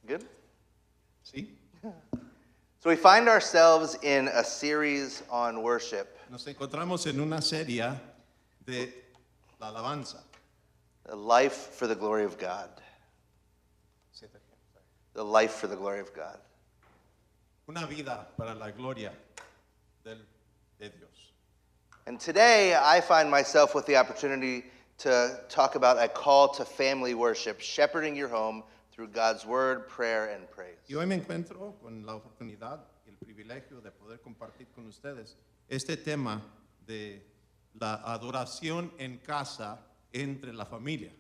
Good? ¿Sí? So we find ourselves in a series on worship, Nos encontramos en una serie de la alabanza. a life for the glory of God. The life for the glory of God. Una vida para la gloria de Dios. And today I find myself with the opportunity to talk about a call to family worship, shepherding your home through God's word, prayer, and praise. Y hoy me encuentro con la oportunidad y el privilegio de poder compartir con ustedes este tema de la adoración en casa entre la familia.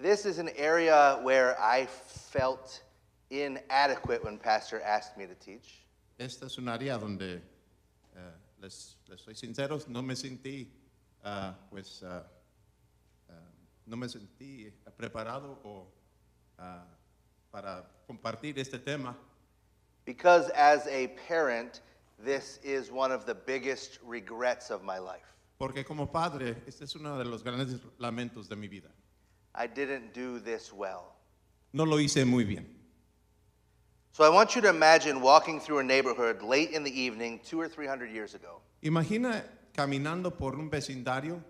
This is an area where I felt inadequate when Pastor asked me to teach. Esta es un área donde, les soy sincero, no me sentí, no me sentí preparado para compartir este tema. Because as a parent, this is one of the biggest regrets of my life. Porque como padre, este es uno de los grandes lamentos de mi vida. I didn't do this well. No lo hice muy bien. So I want you to imagine walking through a neighborhood late in the evening 200 or 300 years ago. Imagina caminando por un vecindario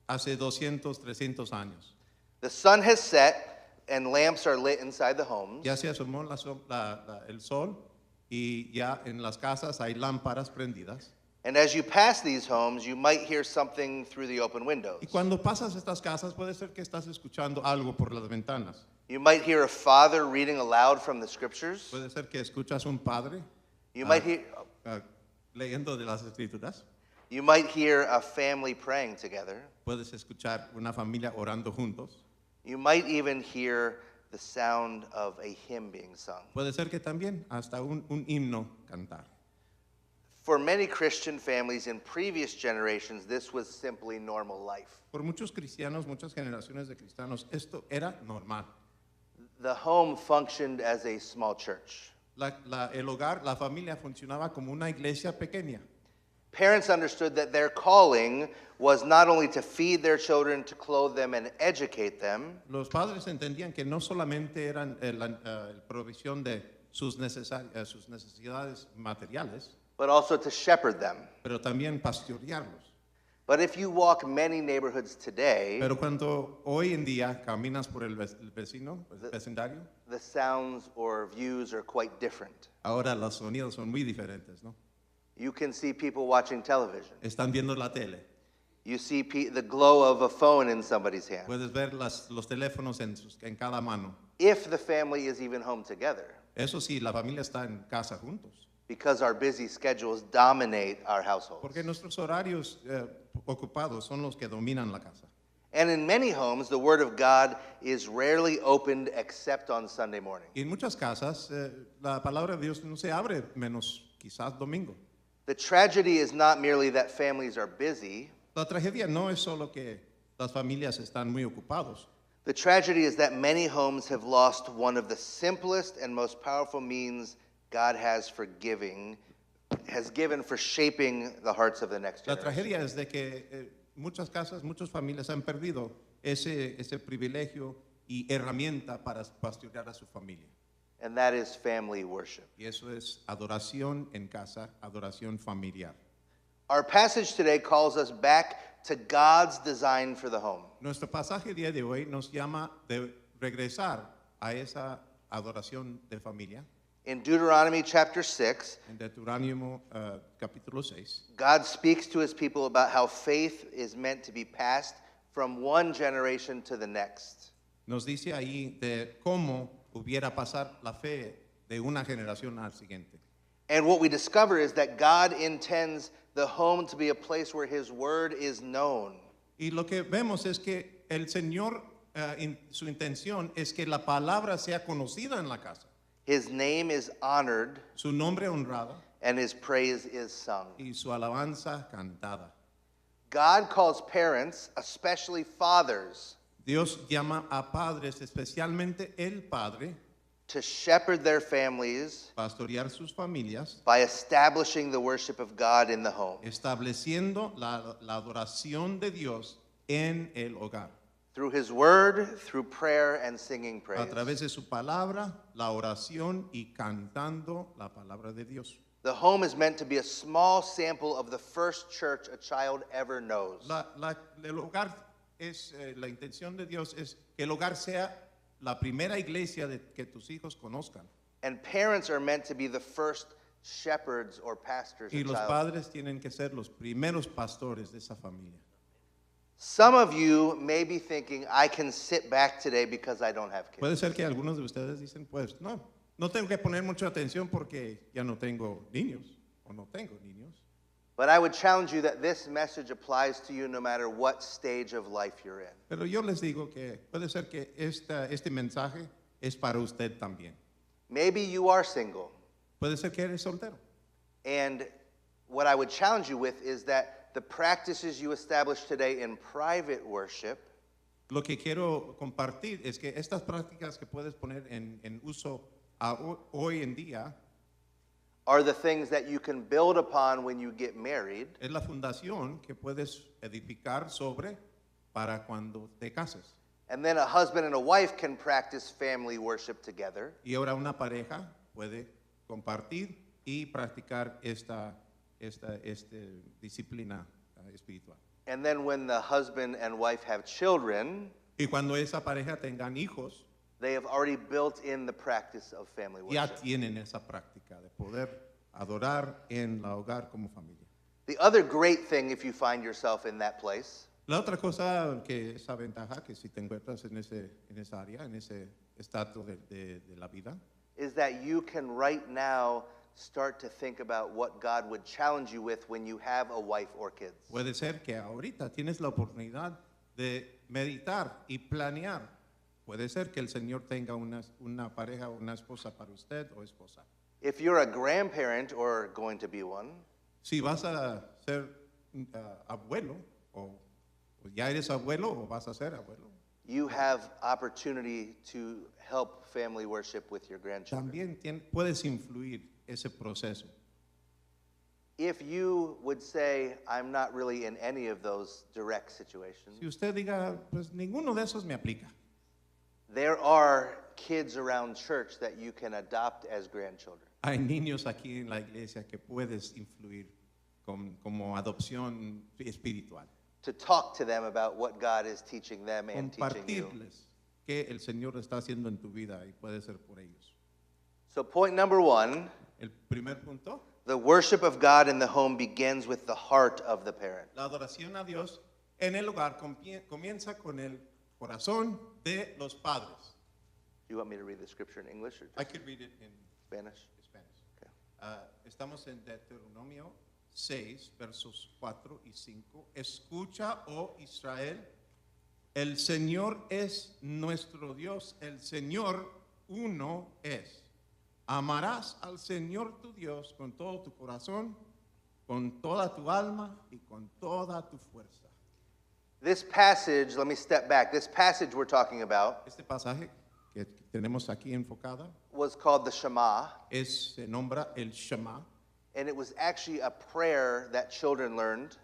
hace 200, 300 años. The sun has set and lamps are lit inside the homes. Ya se asomó el sol y ya en las casas hay lámparas prendidas. And as you pass these homes, you might hear something through the open windows. Y cuando pasas estas casas puede ser que estás escuchando algo por las ventanas. You might hear a father reading aloud from the scriptures. Puede ser que escuchas un padre You might hear leyendo de las escrituras. You might hear a family praying together. Puedes escuchar una familia orando juntos. You might even hear the sound of a hymn being sung. Puede ser que también hasta un himno cantar. For many Christian families in previous generations, this was simply normal life. Por muchos cristianos, muchas generaciones de cristianos, esto era normal. The home functioned as a small church. El hogar, la familia funcionaba como una iglesia pequeña. Parents understood that their calling was not only to feed their children, to clothe them, and educate them. Los padres entendían que no solamente eran la provisión de sus necesidades materiales, But also to shepherd them. pero también pastorearlos. But if you walk many neighborhoods today, Pero cuando hoy en día caminas por el vecindario, the sounds or views are quite different. ahora los sonidos son muy diferentes, ¿no? You can see people watching television. Están viendo la tele. You see the glow of a phone in somebody's hand. Puedes ver los teléfonos en cada mano. If the family is even home together, Eso sí, la familia está en casa juntos. because our busy schedules dominate our households. Porque nuestros horarios ocupados son los que dominan la casa. And in many homes, the Word of God is rarely opened except on Sunday morning. Y en muchas casas la palabra de Dios no se abre menos quizás domingo. The tragedy is not merely that families are busy. La tragedia no es solo que las familias están muy ocupados. The tragedy is that many homes have lost one of the simplest and most powerful means God has given for shaping the hearts of the next La generation. tragedia es de que muchas casas, muchas familias han perdido ese privilegio y herramienta para pastorear a su familia. And that is family worship. Y eso es adoración en casa, adoración familiar. Our passage today calls us back to God's design for the home. Nuestro pasaje día de hoy nos llama de regresar a esa adoración de familia. In Deuteronomy chapter 6, En Deuteronomio capítulo 6, God speaks to his people about how faith is meant to be passed from one generation to the next. nos dice ahí de cómo hubiera pasar la fe de una generación al siguiente. And what we discover is that God intends the home to be a place where his word is known. Y lo que vemos es que el Señor, su intención es que la palabra sea conocida en la casa, His name is honored su nombre honrado and his praise is sung. y su alabanza cantada. God calls parents, especially fathers, Dios llama a padres, especialmente el padre, to shepherd their families pastorear sus familias, by establishing the worship of God in the home. estableciendo la adoración de Dios en el hogar. through his word, through prayer and singing praise. A través de su palabra, la oración y cantando la palabra de Dios. The home is meant to be a small sample of the first church a child ever knows. El hogar es, la intención de Dios es que el hogar sea la primera iglesia que tus hijos conozcan. And parents are meant to be the first shepherds or pastors Y of los child. padres tienen que ser los primeros pastores de esa familia. Some of you may be thinking, I can sit back today because I don't have kids. Puede ser que algunos de ustedes dicen, pues no tengo que poner mucha atención porque ya no tengo niños o no tengo niños. But I would challenge you that this message applies to you no matter what stage of life you're in. Pero yo les digo que puede ser que este mensaje es para usted también. Maybe you are single. Puede ser que eres soltero. And what I would challenge you with is that the practices you establish today in private worship Lo que quiero compartir es que estas prácticas que puedes poner en uso hoy en día are the things that you can build upon when you get married. es la fundación que puedes edificar sobre para cuando te cases. And then a husband and a wife can practice family worship together. Y ahora una pareja puede compartir y practicar esta disciplina espiritual. And then when the husband and wife have children, Y cuando esa pareja tengan hijos, they have already built in the practice of family ya worship. tienen esa práctica de poder adorar en la hogar como familia. The other great thing, if you find yourself in that place, La otra cosa que esa ventaja que si te encuentras en esa área, en ese estado de la vida, is that you can right now start to think about what God would challenge you with when you have a wife or kids. puede ser que ahorita tienes la oportunidad de meditar y planear. Puede ser que el Señor tenga una pareja o una esposa para usted o esposa. If you're a grandparent or going to be one, Si vas a ser abuelo o ya eres abuelo o vas a ser abuelo, you have opportunity to help family worship with your grandchildren. también puedes influir ese proceso. If you would say, I'm not really in any of those direct situations, Si usted diga, pues ninguno de esos me aplica. there are kids around church that you can adopt as grandchildren. Hay niños aquí en la iglesia que puedes influir como adopción espiritual. To talk to them about what God is teaching them and teaching you. Compartirles qué el Señor está haciendo en tu vida y puede ser por ellos. So point number one, El primer punto, the worship of God in the home begins with the heart of the parent. la adoración a Dios en el hogar comienza con el corazón de los padres. Do you want me to read the scripture in English or I just could read it in Spanish? Spanish. Okay. Estamos en Deuteronomio 6, versos 4 y 5. Escucha, oh Israel, el Señor es nuestro Dios, el Señor uno es. Amarás al Señor tu Dios con todo tu corazón, con toda tu alma y con toda tu fuerza. This passage, let me step back. This passage we're talking about Este pasaje que tenemos aquí enfocada was called the Shema, se nombra el Shema. and it was actually a prayer that children learned,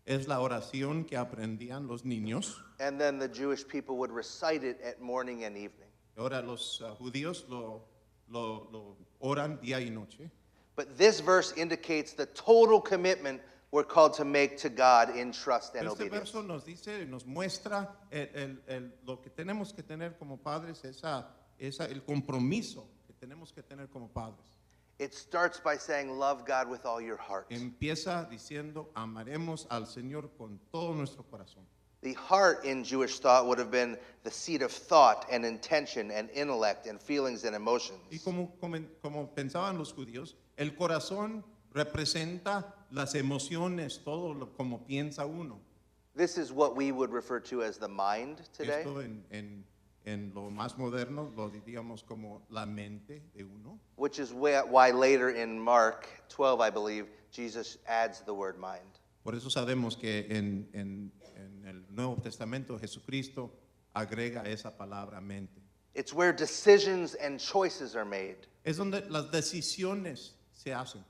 Es la oración que aprendían los niños. and then the Jewish people would recite it at morning and evening. Ahora los judíos lo oran día y noche. But this verse indicates the total commitment we're called to make to God in trust and Este obedience. verso nos dice, nos muestra lo que tenemos que tener como padres, el compromiso que tenemos que tener como padres. It starts by saying, love God with all your heart. Empieza diciendo, amaremos al Señor con todo nuestro corazón. The heart in Jewish thought would have been the seat of thought and intention and intellect and feelings and emotions. Y como pensaban los judíos, el corazón representa las emociones, todo como piensa uno. This is what we would refer to as the mind today. Esto en lo más moderno lo diríamos como la mente de uno. Which is why later in Mark 12, I believe, Jesus adds the word mind. Por eso sabemos que en el Nuevo Testamento Jesucristo agrega esa palabra mente. It's where decisions and choices are made. Es donde las decisiones se hacen.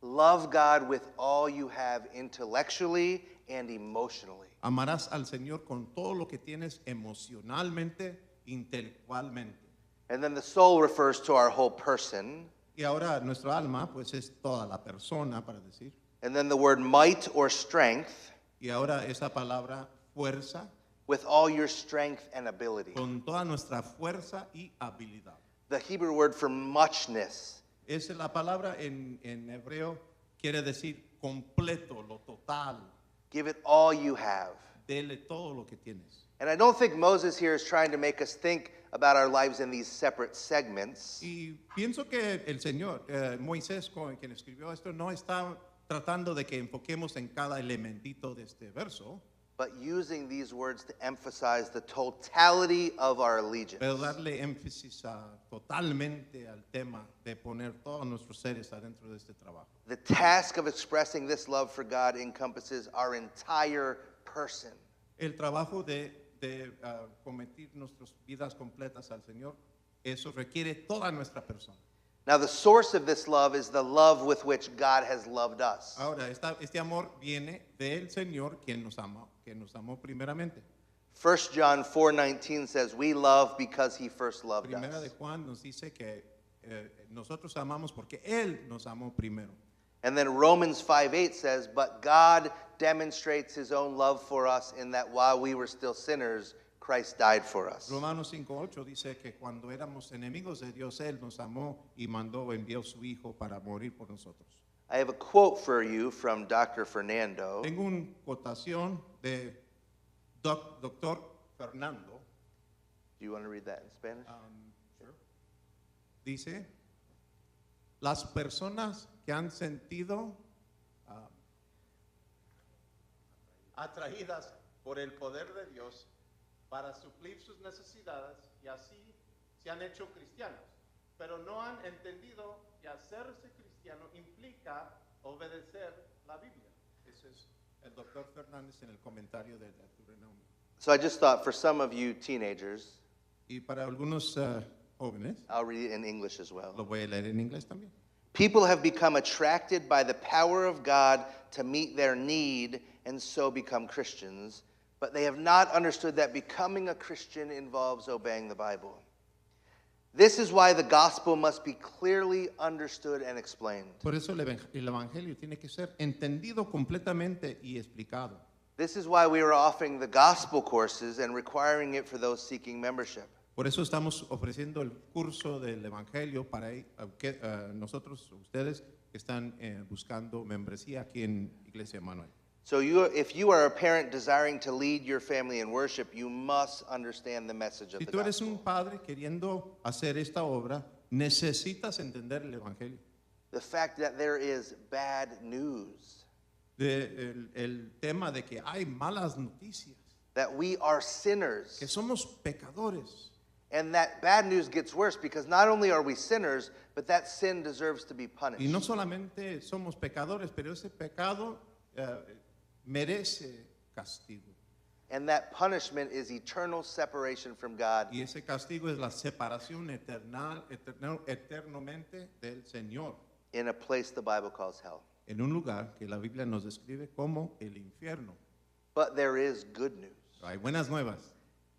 Love God with all you have intellectually and emotionally. Amarás al Señor con todo lo que tienes emocionalmente, intelectualmente. And then the soul refers to our whole person. Y ahora nuestro alma, pues es toda la persona, para decir. And then the word might or strength, Y ahora esa palabra fuerza, with all your strength and ability. con toda nuestra fuerza y habilidad. The Hebrew word for muchness. Esa es la palabra en hebreo, quiere decir completo, lo total. Give it all you have. Dele todo lo que tienes. And I don't think Moses here is trying to make us think about our lives in these separate segments. Y pienso que el Señor, Moisés, quien escribió esto, no está tratando de que enfoquemos en cada elementito de este verso, But using these words to emphasize the totality of our allegiance. pero darle énfasis totalmente al tema de poner todos nuestros seres adentro de este trabajo. The task of expressing this love for God encompasses our entire person. El trabajo de cometer nuestras vidas completas al Señor, eso requiere toda nuestra persona. Now, the source of this love is the love with which God has loved us. Ahora, este amor viene del Señor, quien nos amó primeramente. 1 John 4:19 says, "We love because he first loved Primera de us." Juan nos dice que nosotros amamos porque Él nos amó primero. And then Romans 5:8 says, "But God demonstrates his own love for us in that while we were still sinners, Christ died for us." Romanos 5:8 dice que cuando éramos enemigos de Dios, Él nos amó y envió su Hijo para morir por nosotros. I have a quote for you from Dr. Fernando. Tengo una cotación de Dr. Fernando. Do you want to read that in Spanish? Sure. Dice, las personas que han sentido atraídas por el poder de Dios para suplir sus necesidades y así se han hecho cristianos, pero no han entendido que hacerse cristiano implica obedecer la Biblia. Ese es el doctor Fernández en el comentario de Deuteronomio. So I just thought for some of you teenagers, Y para algunos jóvenes, I'll read it in English as well. lo voy a leer en inglés también. People have become attracted by the power of God to meet their need and so become Christians, but they have not understood that becoming a Christian involves obeying the Bible. This is why the gospel must be clearly understood and explained. Por eso el evangelio tiene que ser entendido completamente y explicado. This is why we are offering the gospel courses and requiring it for those seeking membership. Por eso estamos ofreciendo el curso del evangelio para nosotros, ustedes que están buscando membresía aquí en Iglesia Manuel. So if you are a parent desiring to lead your family in worship, you must understand the message of Si the tú eres un gospel. padre queriendo hacer esta obra, necesitas entender el evangelio. The fact that there is bad news, El tema de que hay malas noticias, that we are sinners, que somos pecadores. and that bad news gets worse because not only are we sinners, but that sin deserves to be punished. Y no solamente somos pecadores, pero ese pecado merece castigo. And that punishment is eternal separation from God Y ese castigo es la separación eternamente del Señor, in a place the Bible calls hell. en un lugar que la Biblia nos describe como el infierno. But there is good news. Pero hay buenas nuevas.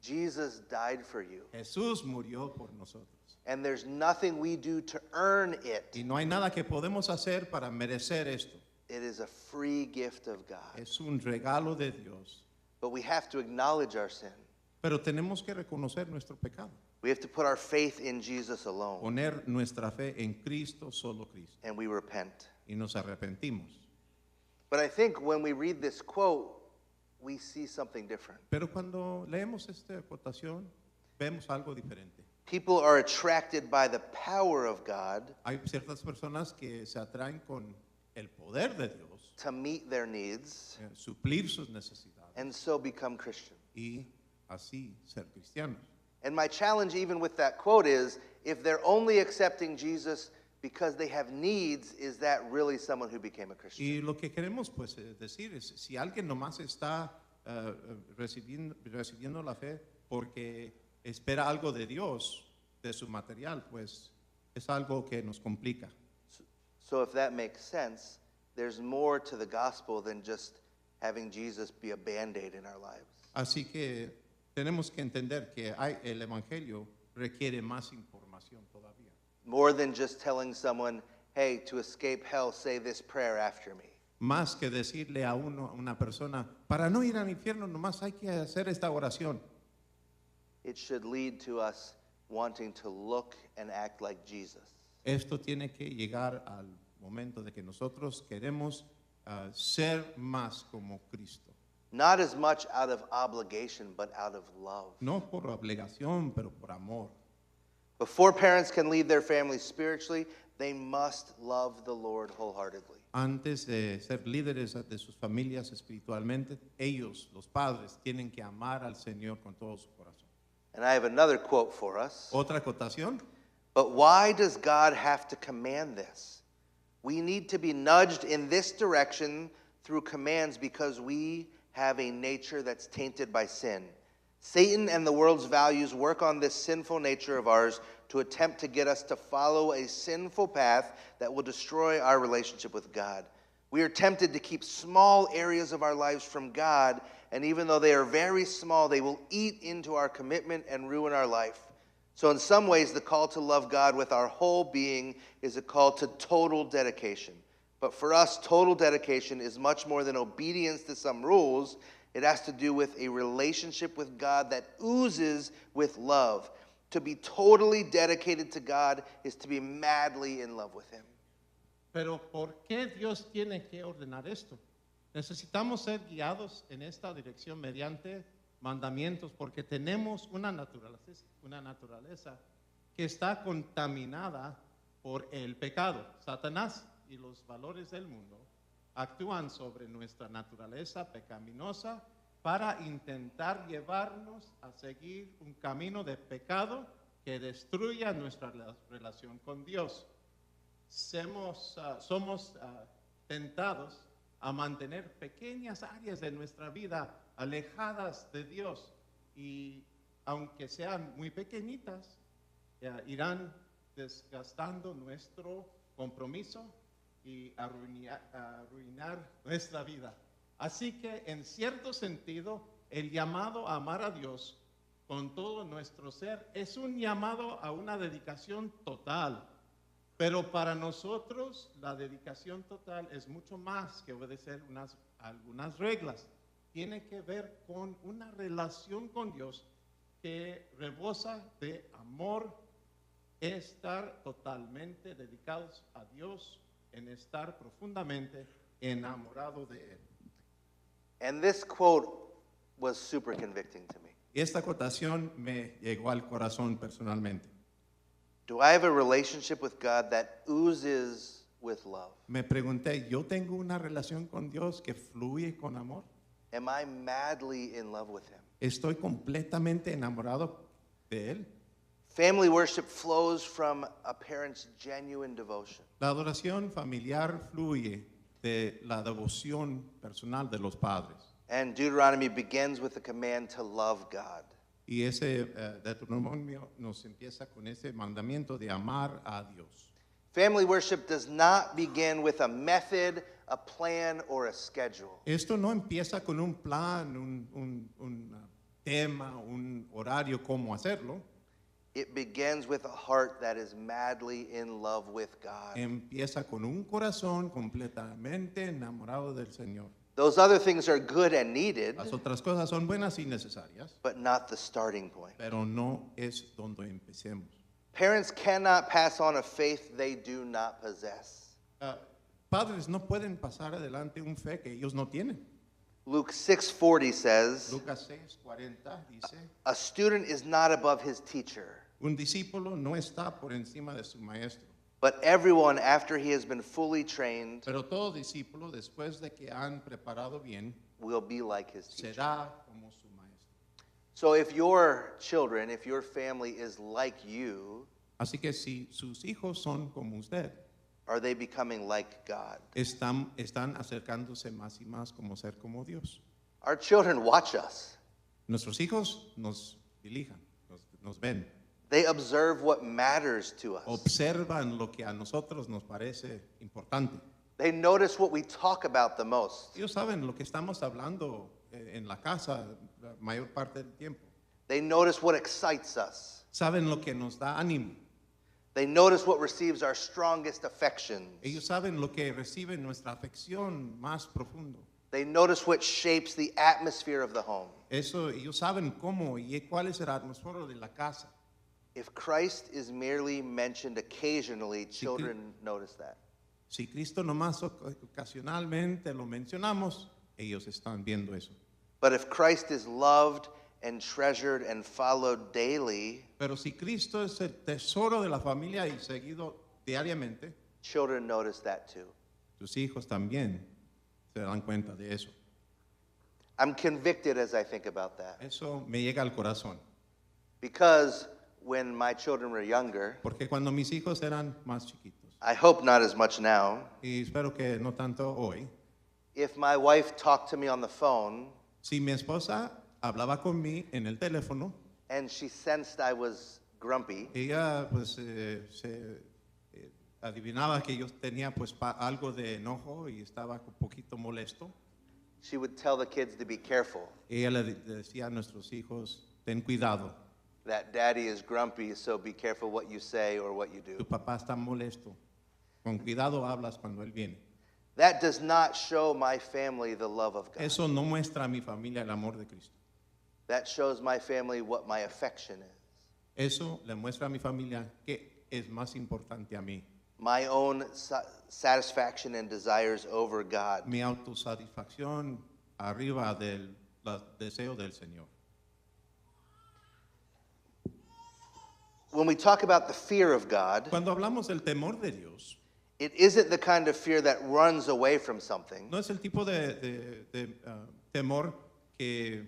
Jesus died for you, Jesús murió por nosotros. and there's nothing we do to earn it. Y no hay nada que podemos hacer para merecer esto. It is a free gift of God. Es un regalo de Dios. But we have to acknowledge our sin. Pero tenemos que reconocer nuestro pecado. We have to put our faith in Jesus alone, Poner nuestra fe en Cristo, solo Cristo. and we repent. Y nos arrepentimos. But I think when we read this quote, we see something different. Pero cuando leemos esta quotación, vemos algo diferente. People are attracted by the power of God Hay ciertas personas que se atraen con el poder de Dios, to meet their needs suplir sus necesidades and so become Christian. y así ser cristianos. And my challenge, even with that quote, is if they're only accepting Jesus because they have needs, is that really someone who became a Christian? Y lo que queremos pues decir es, si alguien nomás está recibiendo la fe porque espera algo de Dios, de su material, pues es algo que nos complica. So if that makes sense, there's more to the gospel than just having Jesus be a Band-Aid in our lives. Así que tenemos que entender que el Evangelio requiere más información todavía. More than just telling someone, hey, to escape hell, say this prayer after me. Más que decirle a una persona, para no ir al infierno nomás hay que hacer esta oración. It should lead to us wanting to look and act like Jesus. Esto tiene que llegar al momento de que nosotros queremos ser más como Cristo. Not as much out of obligation, but out of love. No por obligación, pero por amor. Before parents can lead their families spiritually, they must love the Lord wholeheartedly. Antes de ser líderes de sus familias espiritualmente, ellos, los padres, tienen que amar al Señor con todo su corazón. And I have another quote for us. Otra acotación. But why does God have to command this? We need to be nudged in this direction through commands because we have a nature that's tainted by sin. Satan and the world's values work on this sinful nature of ours to attempt to get us to follow a sinful path that will destroy our relationship with God. We are tempted to keep small areas of our lives from God, and even though they are very small, they will eat into our commitment and ruin our life. So in some ways, the call to love God with our whole being is a call to total dedication. But for us, total dedication is much more than obedience to some rules. It has to do with a relationship with God that oozes with love. To be totally dedicated to God is to be madly in love with Him. Pero ¿por qué Dios tiene que ordenar esto? Necesitamos ser guiados en esta dirección mediante mandamientos porque tenemos una naturaleza que está contaminada por el pecado. Satanás y los valores del mundo actúan sobre nuestra naturaleza pecaminosa para intentar llevarnos a seguir un camino de pecado que destruya nuestra relación con Dios. Somos tentados a mantener pequeñas áreas de nuestra vida alejadas de Dios y aunque sean muy pequeñitas, irán desgastando nuestro compromiso y arruinar nuestra vida. Así que en cierto sentido, el llamado a amar a Dios con todo nuestro ser es un llamado a una dedicación total. Pero para nosotros la dedicación total es mucho más que obedecer algunas reglas. Tiene que ver con una relación con Dios que rebosa de amor, estar totalmente dedicados a Dios, en estar profundamente enamorado de Él. And this quote was super convicting to me. Esta acotación me llegó al corazón personalmente. Do I have a relationship with God that oozes with love? Me pregunté, ¿yo tengo una relación con Dios que fluye con amor? Am I madly in love with Him? ¿Estoy completamente enamorado de Él? Family worship flows from a parent's genuine devotion. La adoración familiar fluye de la devoción personal de los padres. And Deuteronomy begins with a command to love God. Y ese Deuteronomio nos empieza con ese mandamiento de amar a Dios. Family worship does not begin with a method, a plan, or a schedule. Esto no empieza con un plan, un tema, un horario, cómo hacerlo. It begins with a heart that is madly in love with God. Empieza con un corazón completamente enamorado del Señor. Those other things are good and needed, Las otras cosas son buenas y necesarias, but not the starting point. pero no es donde empecemos. Parents cannot pass on a faith they do not possess. Padres no pueden pasar adelante un fe que ellos no tienen. Luke 6:40 says, Lucas 6:40 dice, a student is not above his teacher, un discípulo no está por encima de su maestro, but everyone after he has been fully trained pero todo discípulo después de que han preparado bien will be like his teacher. será como su maestro. So if your children, if your family is like you, Así que si sus hijos son como usted, are they becoming like God? están acercándose más y más como ser como Dios. Our children watch us. Nuestros hijos nos dirijan, nos ven, They observe what matters to us. observan lo que a nosotros nos parece importante. They notice what we talk about the most. Ellos saben lo que estamos hablando en la casa la mayor parte del tiempo. They notice what excites us. Saben lo que nos da ánimo. They notice what receives our strongest affections. Ellos saben lo que recibe nuestra afección más profundo. They notice what shapes the atmosphere of the home. Eso, ellos saben cómo y cuál es el atmósfero de la casa. If Christ is merely mentioned occasionally, children notice that. Si Cristo nomás ocasionalmente lo mencionamos, ellos están viendo eso. But if Christ is loved and treasured and followed daily, Pero si Cristo es el tesoro de la familia y seguido diariamente, children notice that too. tus hijos también se dan cuenta de eso. I'm convicted as I think about that. Eso me llega al corazón. Because when my children were younger, Porque cuando mis hijos eran más chiquitos, I hope not as much now, y espero que no tanto hoy, if my wife talked to me on the phone si mi esposa hablaba conmigo en el teléfono, and she sensed I was grumpy, ella pues se adivinaba que yo tenía pues algo de enojo y estaba un poquito molesto. she would tell the kids to be careful. Ella le decía a nuestros hijos, ten cuidado, That daddy is grumpy, so be careful what you say or what you tu do. papá está molesto, con cuidado hablas cuando él viene. That does not show my family the love of God. Eso no muestra a mi familia el amor de Cristo. That shows my family what my affection is. Eso le muestra a mi familia que es más importante a mí. My own satisfaction and desires over God. Mi autosatisfacción arriba del deseo del Señor. When we talk about the fear of God, Cuando hablamos del temor de Dios, it isn't the kind of fear that runs away from something. no es el tipo de temor que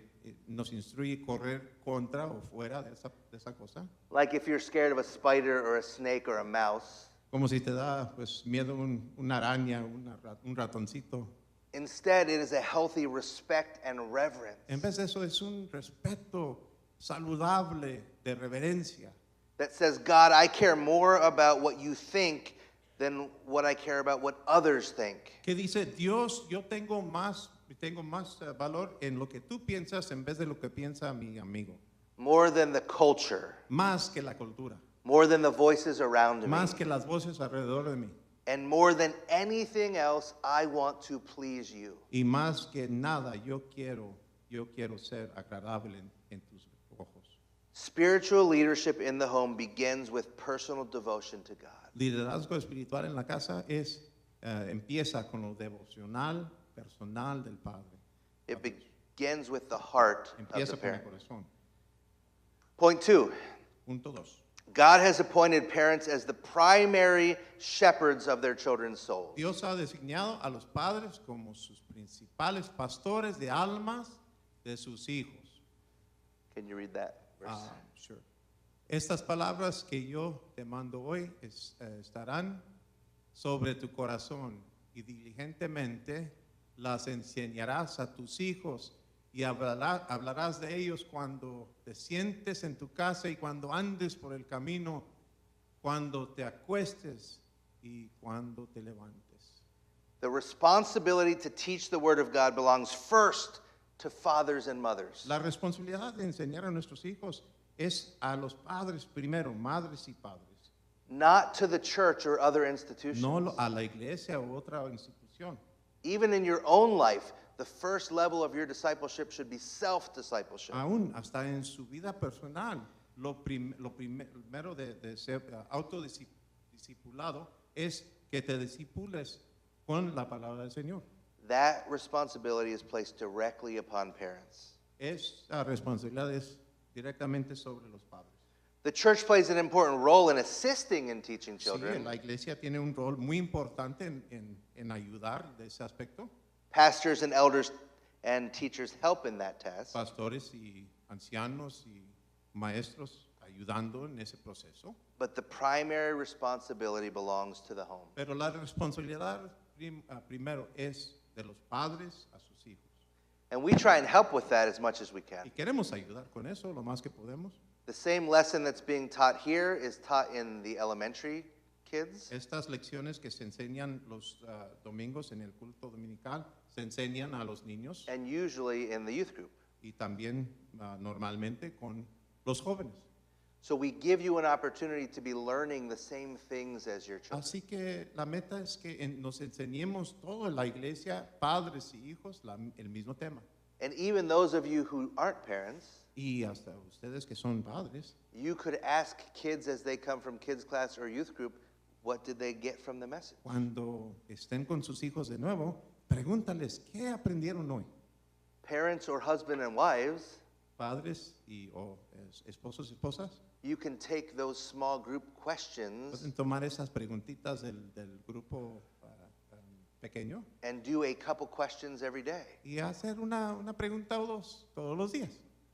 nos instruye correr contra o fuera de esa cosa. Like if you're scared of a spider or a snake or a mouse. Como si te da pues miedo una araña, un ratoncito. Instead, it is a healthy respect and reverence. En vez de eso es un respeto saludable de reverencia. That says, God, I care more about what you think than what I care about what others think. Que dice, Dios, yo tengo más valor en lo que tú piensas en vez de lo que piensa mi amigo. More than the culture. Más que la cultura. More than the voices around me. Más que las voces alrededor de mí. And more than anything else, I want to please you. Y más que nada, yo quiero ser agradable en tus ojos. Spiritual leadership in the home begins with personal devotion to God. Liderazgo espiritual en la casa empieza con lo devocional personal del Padre. It begins with the heart of Empieza the con el parent. corazón. Point 2. Punto 2. God has appointed parents as the primary shepherds of their children's souls. Dios ha designado a los padres como sus principales pastores de almas de sus hijos. Can you read that verse? Sure. Estas palabras que yo te mando hoy estarán sobre tu corazón y diligentemente las enseñarás a tus hijos y hablarás de ellos cuando te sientes en tu casa y cuando andes por el camino, cuando te acuestes y cuando te levantes. The responsibility to teach the Word of God belongs first to fathers and mothers. La responsabilidad de enseñar a nuestros hijos es a los padres primero, madres y padres, Not to the church or other institutions. no a la iglesia u otra institución. Even in your own life, the first level of your discipleship should be self-discipleship. Aún hasta en su vida personal, lo primero de ser autodiscipulado es que te discipules con la palabra del Señor. That responsibility is placed directly upon parents. Esa responsabilidad es directamente sobre los padres. The church plays an important role in assisting in teaching Sí, children. la iglesia tiene un rol muy importante en ayudar de ese aspecto. Pastors and elders and teachers help in that task. Pastores y ancianos y maestros ayudando en ese proceso. But the primary responsibility belongs to the home. Pero la responsabilidad primero es de los padres a sus hijos. And we try and help with that as much as we Y can. queremos ayudar con eso lo más que podemos. The same lesson that's being taught here is taught in the elementary kids. Estas lecciones que se enseñan los domingos en el culto dominical se enseñan a los niños And usually in the youth group. y también normalmente con los jóvenes. So we give you an opportunity to be learning the same things as your children. Así que la meta es que nos enseñemos todo en la iglesia, padres y hijos, el mismo tema. And even those of you who aren't parents, Y hasta ustedes que son padres, you could ask kids as they come from kids class or youth group, what did they get from the message? cuando estén con sus hijos de nuevo, pregúntales, ¿qué aprendieron hoy? Parents or husband and wives, Padres o esposos y esposas, you can take those small group questions pueden tomar esas preguntitas del grupo pequeño and do a couple questions every day. y hacer una pregunta o dos todos los días.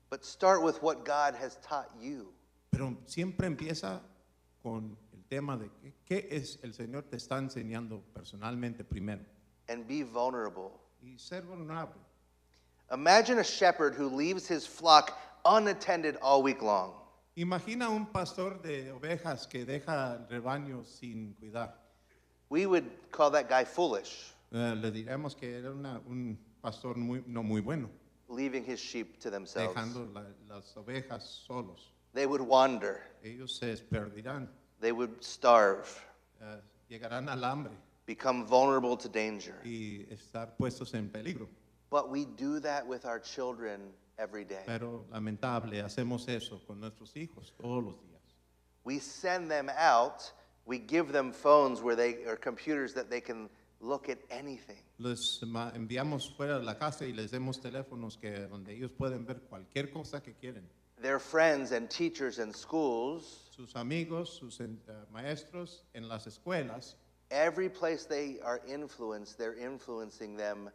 But start with what God has taught you. Pero siempre empieza con el tema de qué es el Señor te está enseñando personalmente primero. And be vulnerable. Y ser vulnerable. Imagine a shepherd who leaves his flock unattended all week long. Imagina un pastor de ovejas que deja el rebaño sin cuidar. We would call that guy foolish, Le diremos que era un pastor no muy bueno, leaving his sheep to themselves. dejando las ovejas solos. They would wander. Ellos se perderán, They would starve, llegarán al hambre become vulnerable to danger. y estar puestos en peligro. But we do that with our children every day. Pero lamentable, hacemos eso con nuestros hijos todos los días. We send them out, we give them phones or computers that they can look at anything. Les enviamos fuera de la casa y les demos teléfonos donde ellos pueden ver cualquier cosa que quieren. Their friends and teachers and schools, Sus amigos, sus maestros en las escuelas, every place they are influenced, they're influencing them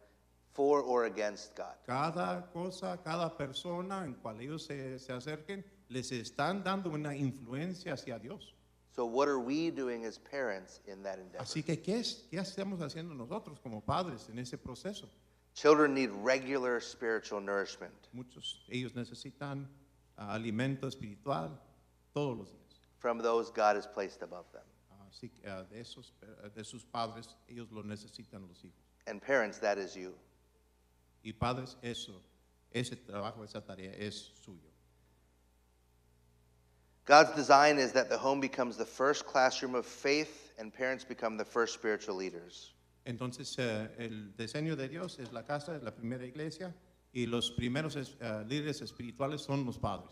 for or against God. cada cosa, cada persona en cual ellos se acerquen, les están dando una influencia hacia Dios. So what are we doing as parents in that endeavor? Así que, ¿qué estamos haciendo nosotros como padres en ese proceso? Children need regular spiritual nourishment. Muchos, ellos necesitan alimento espiritual todos los días. From those God has placed above them. Así que de sus padres, ellos lo necesitan los hijos. And parents, that is you. Y padres, ese trabajo, esa tarea es suyo. God's design is that the home becomes the first classroom of faith and parents become the first spiritual leaders. Entonces, el diseño de Dios es la casa, es la primera iglesia, y los primeros líderes espirituales son los padres.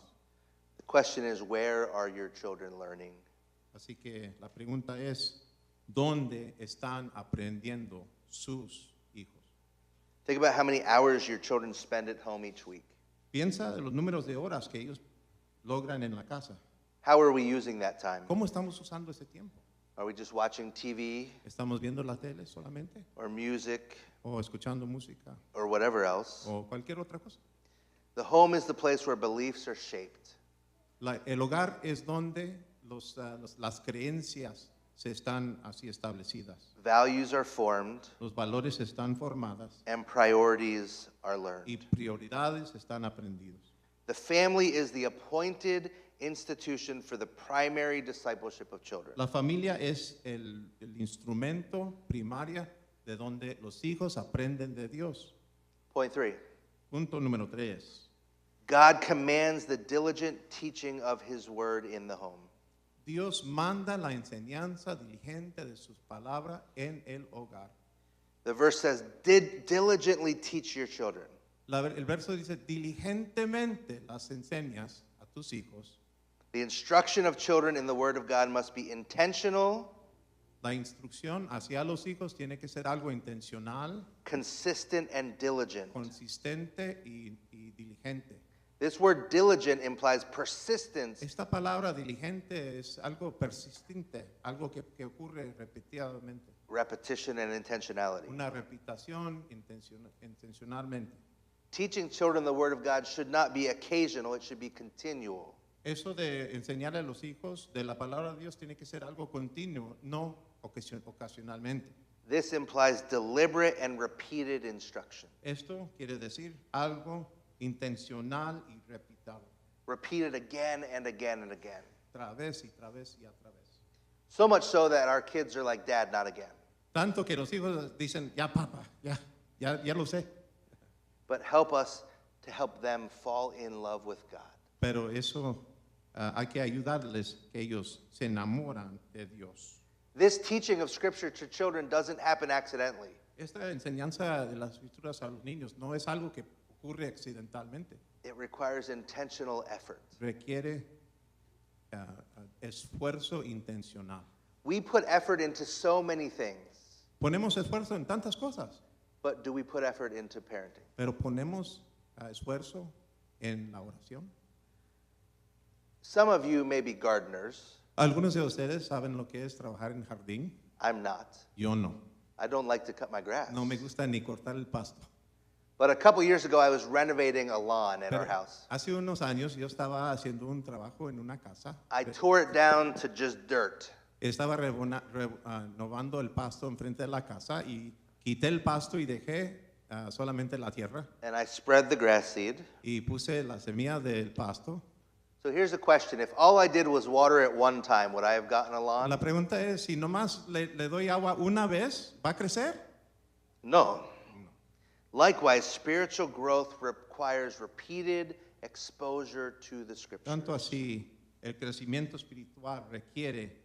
The question is, where are your children learning? Así que la pregunta es, ¿dónde están aprendiendo sus hijos? Think about how many hours your children spend at home each week. Piensa de los números de horas que ellos logran en la casa. How are we using that time? ¿Cómo estamos usando ese tiempo? Are we just watching TV ¿Estamos viendo la tele solamente? or music ¿O escuchando música? or whatever else? ¿O cualquier otra cosa? The home is the place where beliefs are shaped. El hogar es donde las creencias se están así establecidas. Values are formed Los valores están formadas and priorities are learned. y prioridades están aprendidos. The family is the appointed institution for the primary discipleship of children. La familia es el instrumento primario de donde los hijos aprenden de Dios. Point 3. Punto número 3. God commands the diligent teaching of his word in the home. Dios manda la enseñanza diligente de sus palabras en el hogar. The verse says, diligently teach your children. El verso dice, diligentemente las enseñas a tus hijos. The instruction of children in the word of God must be intentional, La instrucción hacia los hijos tiene que ser algo intencional, consistent, and diligent. consistente y diligente. This word diligent implies persistence Esta palabra diligente es algo persistente, algo que ocurre repetidamente. repetition and intentionality. Una repetición intencionalmente. Teaching children the Word of God should not be occasional, it should be continual. Eso de enseñar a los hijos de la palabra de Dios tiene que ser algo continuo, no ocasionalmente. This implies deliberate and repeated instruction. Esto quiere decir algo intencional y repetido, Repeated again and again and again. otra vez y otra vez y otra vez. So much so that our kids are like, Dad, not again. Tanto que los hijos dicen, ya papá, ya lo sé. But help us to help them fall in love with God. Pero eso hay que ayudarles que ellos se enamoran de Dios. This teaching of Scripture to children doesn't happen accidentally. Esta enseñanza de las escrituras a los niños no es algo que ocurre accidentalmente. It requires intentional effort. Requiere esfuerzo intencional. We put effort into so many things, Ponemos esfuerzo en tantas cosas, but do we put effort into parenting? pero ponemos esfuerzo en la oración. Some of you may be gardeners. Algunos de ustedes saben lo que es trabajar en jardín. I'm not. Yo no. I don't like to cut my grass. No me gusta ni cortar el pasto. But a couple years ago, I was renovating a lawn at our Pero house. hace unos años yo estaba haciendo un trabajo en una casa. I tore it down to just dirt. Estaba renovando el pasto enfrente de la casa y quité el pasto y dejé solamente la tierra And I spread the grass seed. y puse la semilla del pasto. So here's the question. If all I did was water it one time, would I have gotten a lawn? La pregunta es, si nomás le doy agua una vez, ¿va a crecer? No. Likewise, spiritual growth requires repeated exposure to the Scripture. Tanto así, el crecimiento espiritual requiere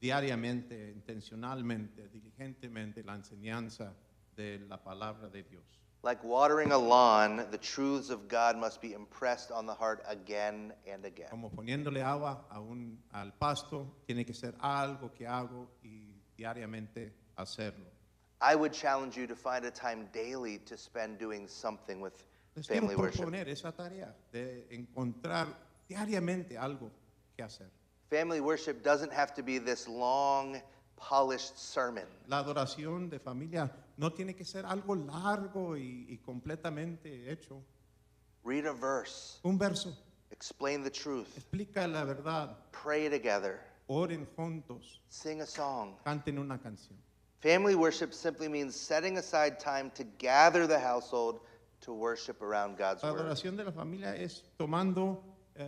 diariamente, intencionalmente, diligentemente la enseñanza de la palabra de Dios. Like watering a lawn, the truths of God must be impressed on the heart again and again. Como poniéndole agua al pasto, tiene que ser algo que hago y diariamente hacerlo. I would challenge you to find a time daily to spend doing something with Les quiero family worship. proponer esa tarea de encontrar diariamente algo que hacer. Family worship doesn't have to be this long, polished sermon. La adoración de familia no tiene que ser algo largo y completamente hecho. Read a verse, Un verso, explain the truth, explica la verdad, pray together, oren juntos, sing a song. canten una canción. Family worship simply means setting aside time to gather the household to worship around God's La word. adoración de la familia es tomando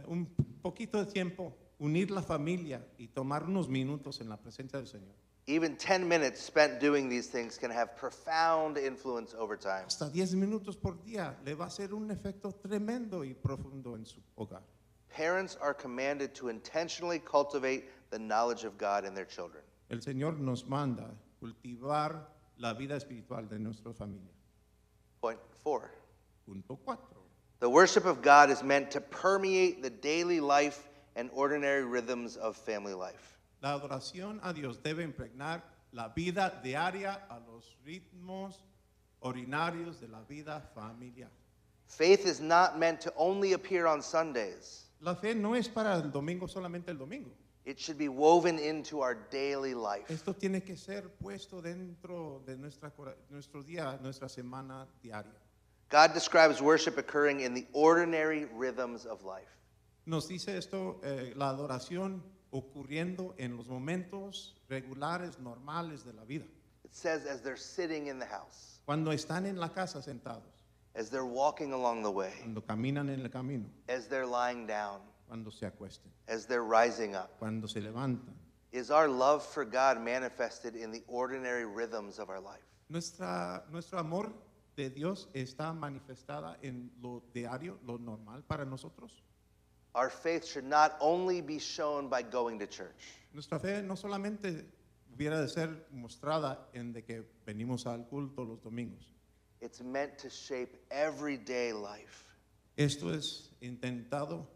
un poquito de tiempo, unir la familia y tomar unos minutos en la presencia del Señor. Even 10 minutes spent doing these things can have profound influence over time. Hasta 10 minutos por día le va a hacer un efecto tremendo y profundo en su hogar. Parents are commanded to intentionally cultivate the knowledge of God in their children. El Señor nos manda cultivar la vida espiritual de nuestra familia. Point 4. Punto 4. The worship of God is meant to permeate the daily life and ordinary rhythms of family life. La adoración a Dios debe impregnar la vida diaria a los ritmos ordinarios de la vida familiar. Faith is not meant to only appear on Sundays. La fe no es para el domingo, solamente el domingo. It should be woven into our daily life. Esto tiene que ser puesto dentro de nuestro día, nuestra semana diaria. God describes worship occurring in the ordinary rhythms of life. Nos dice esto, la adoración ocurriendo en los momentos regulares, normales de la vida. It says as they're sitting in the house, Cuando están en la casa sentados, as they're walking along the way, cuando caminan en el camino, as they're lying down, cuando se acuesten, as they're rising up. cuando se levantan. Is our love for God manifested in the ordinary rhythms of our life? Nuestro amor de Dios está manifestada en lo diario, lo normal para nosotros. Our faith should not only be shown by going to church. Nuestra fe no solamente hubiera de ser mostrada en de que venimos al culto los domingos. It's meant to shape everyday life. Esto es intentado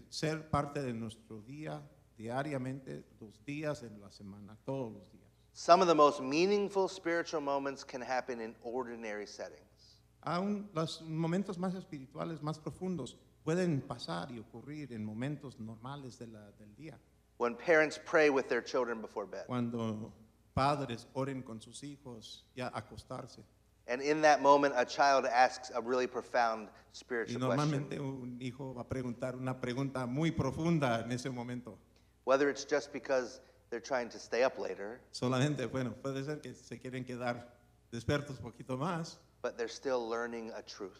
ser parte de nuestro día diariamente, los días en la semana, todos los días. Some of the most meaningful spiritual moments can happen in ordinary settings. Aún los momentos más espirituales, más profundos, pueden pasar y ocurrir en momentos normales del día. When parents pray with their children before bed. Cuando padres oren con sus hijos ya acostarse. And in that moment, a child asks a really profound Y spiritual normalmente question. un hijo va a preguntar una pregunta muy profunda en ese momento. Whether it's just because they're trying to stay up later, Solamente, bueno, puede ser que se quieren quedar despiertos un poquito más, but they're still learning a truth.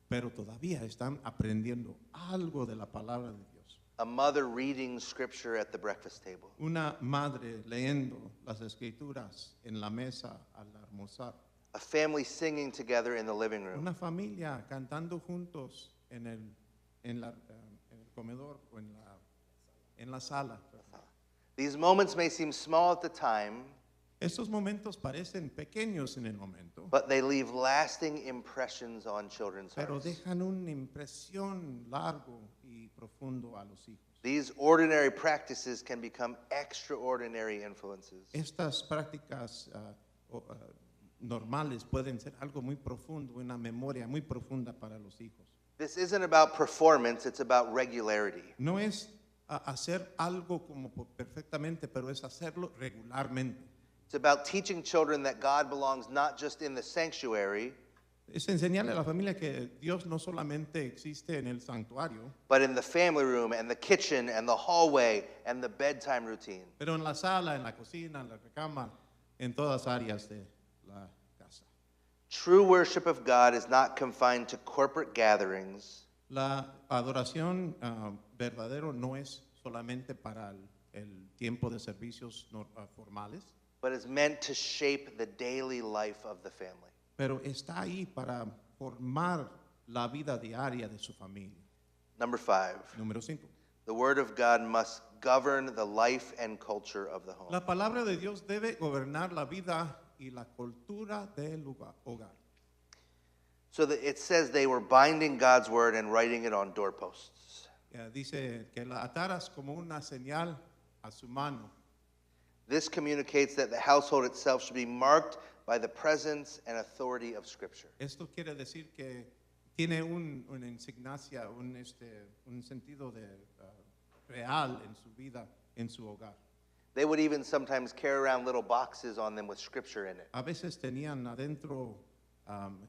pero todavía están aprendiendo algo de la palabra de Dios. A mother reading scripture at the breakfast table. Una madre leyendo las escrituras en la mesa al almorzar. A family singing together in the living room. Una familia cantando juntos en el comedor o en la sala. These moments may seem small at the time, Estos momentos parecen pequeños en el momento, but they leave lasting impressions on children's pero hearts. dejan una impresión largo y profundo a los hijos. These ordinary practices can become extraordinary influences. Estas prácticas normales pueden ser algo muy profundo, una memoria muy profunda para los hijos. This isn't about performance, it's about regularity. No es hacer algo como perfectamente, pero es hacerlo regularmente. It's about teaching children that God belongs not just in the sanctuary, Es enseñarle a la familia que Dios no solamente existe en el santuario, but in the family room and the kitchen and the hallway and the bedtime routine. pero en la sala, en la cocina, en la recámara, en todas áreas de la casa. True worship of God is not confined to corporate gatherings, La adoración verdadero no es solamente para el tiempo de servicios formales, but is meant to shape the daily life of the family. pero está ahí para formar la vida diaria de su familia. Number 5, Número 5. the Word of God must govern the life and culture of the home. La palabra de Dios debe gobernar la vida y la cultura del hogar. So that it says they were binding God's Word and writing it on doorposts. Dice que la ataras como una señal a su mano. This communicates that the household itself should be marked by the presence and authority of Scripture. Esto quiere decir que tiene una insignancia, un sentido real en su vida, en su hogar. They would even sometimes carry around little boxes on them with Scripture in it. A veces tenían adentro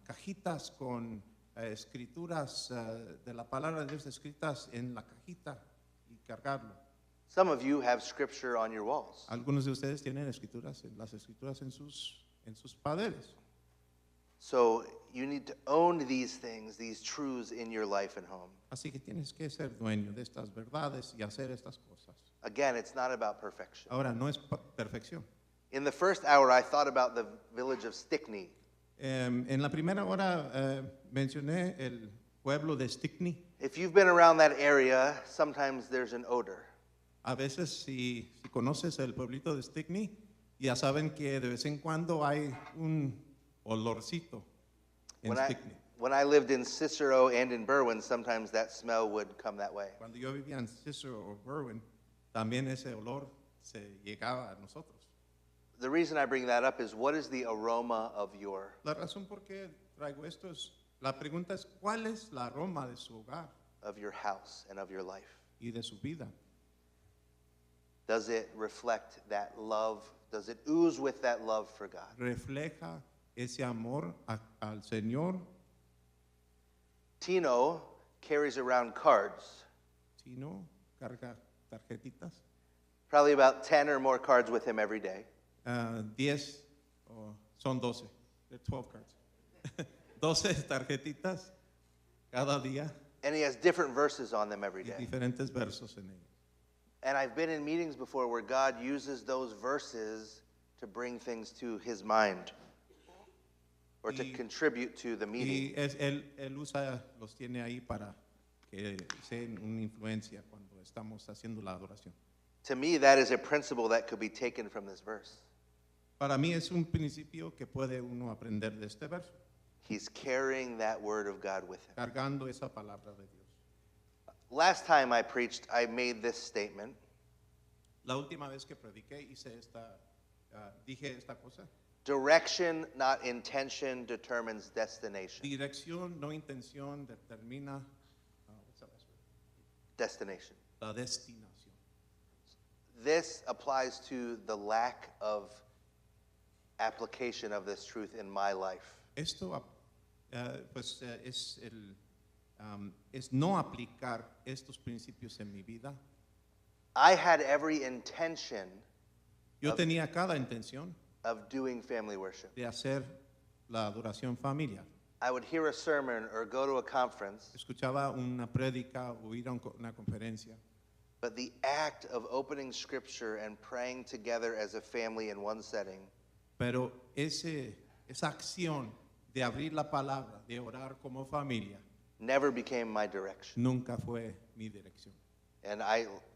cajitas con escrituras de la palabra de Dios escritas en la cajita y cargarlo. Some of you have Scripture on your walls. Algunos de ustedes tienen las escrituras en sus paredes. So you need to own these things, these truths in your life and home. Así que tienes que ser dueño de estas verdades y hacer estas cosas. Again, it's not about perfection. Ahora, no es perfección. In the first hour, I thought about the village of Stickney. En la primera hora mencioné el pueblo de Stickney. If you've been around that area, sometimes there's an odor. A veces, si conoces el pueblito de Stickney, ya saben que de vez en cuando hay un olorcito en Stickney. When I lived in Cicero and in Berwyn, sometimes that smell would come that way. Cuando yo vivía en Cicero o Berwyn, también ese olor se llegaba a nosotros. The reason I bring that up is, what is the aroma of your? La razón por qué traigo esto es, la pregunta es, ¿cuál es la aroma de su hogar Of your house and of your life? y de su vida? Does it reflect that love? Does it ooze with that love for God? ¿Refleja ese amor al Señor? Tino carries around cards, Si no, carga tarjetitas. probably about 10 or more cards with him every day. 10 o son 12. They're 12 cards. 12 tarjetitas cada día And he has different verses on them every y day. diferentes versos en ellos. And I've been in meetings before where God uses those verses to bring things to his mind or to Y- contribute to the meeting. Y él los tiene ahí para que sean una influencia cuando estamos haciendo la adoración. To me, that is a principle that could be taken from this verse. Para mí es un principio que puede uno aprender de este verso, He's carrying that word of God with him. cargando esa palabra de Dios. Last time I preached, I made this statement. La última vez que prediqué dije esta cosa. Direction, not intention, determines destination. Dirección, no intención, determina what's that last word? Destination. La destinación. This applies to the lack of application of this truth in my life. Esto es no aplicar estos principios en mi vida. I had every intention Yo tenía cada intención of doing family worship. de hacer la adoración familiar. I would hear a sermon or go to a conference, Escuchaba una prédica o ir a una conferencia But the act of opening scripture and praying together as a family in one setting Pero esa acción de abrir la palabra, de orar como familia, never became my direction. nunca fue mi dirección. And